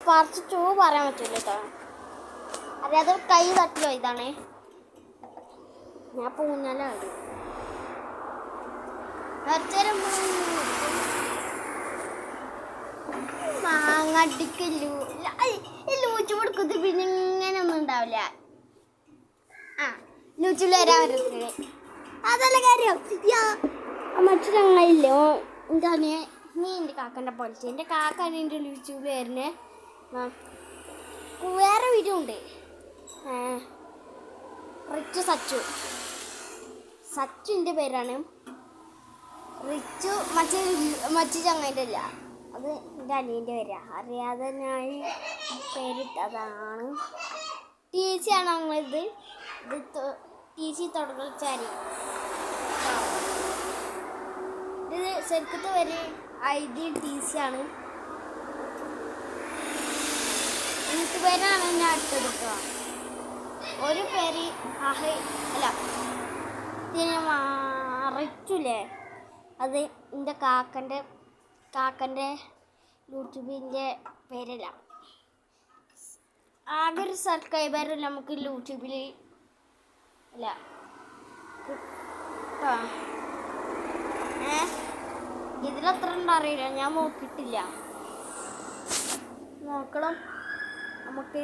Part 2 പറയാൻ പറ്റില്ല കേട്ടോ. അറിയാതെ കൈ തട്ടിലോ ഇതാണ് ഞാൻ പൂഞ്ഞാലാണ് മാങ്ങടിക്ക് ലൂച്ച് കൊടുക്കുന്നത് പിന്നെ ഇങ്ങനെ ഒന്നും ഉണ്ടാവില്ല. ലൂച്ചിൽ വരാൻ പറ്റത്തില്ല. അതല്ല കാര്യം. മറ്റു ചങ്ങയില്ലേ എന്താണ് നീ എൻ്റെ കാക്കൻ്റെ പോലത്തെ എൻ്റെ കാക്ക എൻ്റെ യൂട്യൂബിൽ വരുന്നേ. വേറെ വീഡിയോ ഉണ്ട്. റിച്ചു സച്ചുവിൻ്റെ പേരാണ്. റിച്ചു മറ്റു ചങ്ങൻ്റെ അല്ല, അത് എൻ്റെ അനിയൻ്റെ പേരാ. അറിയാതെ ഞാൻ പേരിട്ടതാണ്. ടി സി ആണ് ഞങ്ങളിത്. ടി സി തുടങ്ങാരി. ഇത് ശരിക്കത്തെ പേര് ID ടി സി ആണ്. എനിക്ക് പേരാണ് ഞാൻ അടുത്തെടുക്കുക. ഒരു പേര് അല്ല ഇതിനെ മറിച്ചില്ലേ, അത് എൻ്റെ കാക്കൻ്റെ യൂട്യൂബിൻ്റെ പേരല്ല. ആകെ ഒരു സബ്സ്ക്രൈബർ നമുക്ക് യൂട്യൂബിൽ അല്ല കേട്ടോ. ഇതിലെത്ര ഉണ്ടോ അറിയില്ല, ഞാൻ നോക്കിയിട്ടില്ല. നോക്കണം നമുക്ക്.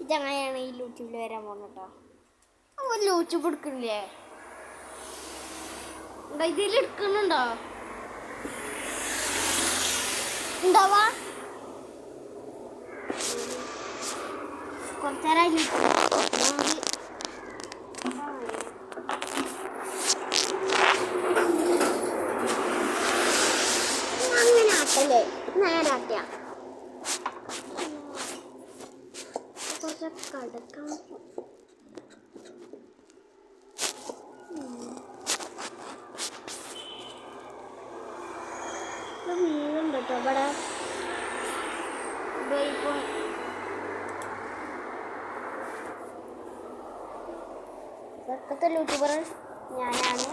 ഇതങ്ങനെയാണ് ഈ യൂട്യൂബിൽ വരാൻ പോകുന്നത് കേട്ടോ. അപ്പോൾ യൂട്യൂബ് എടുക്കണില്ലേ? ഇതിൽ എടുക്കുന്നുണ്ടോ? ഉണ്ടാവാ കുറച്ചേരം അങ്ങനെ ആട്ടല്ലേ, നേരെ ആട്ടിയ കുറച്ച് കടക്കാം. മീനുണ്ട് കേട്ടോ ഇവിടെ. ഇപ്പം ഇപ്പോഴത്തെ യൂട്യൂബർ ഞാനാണ്.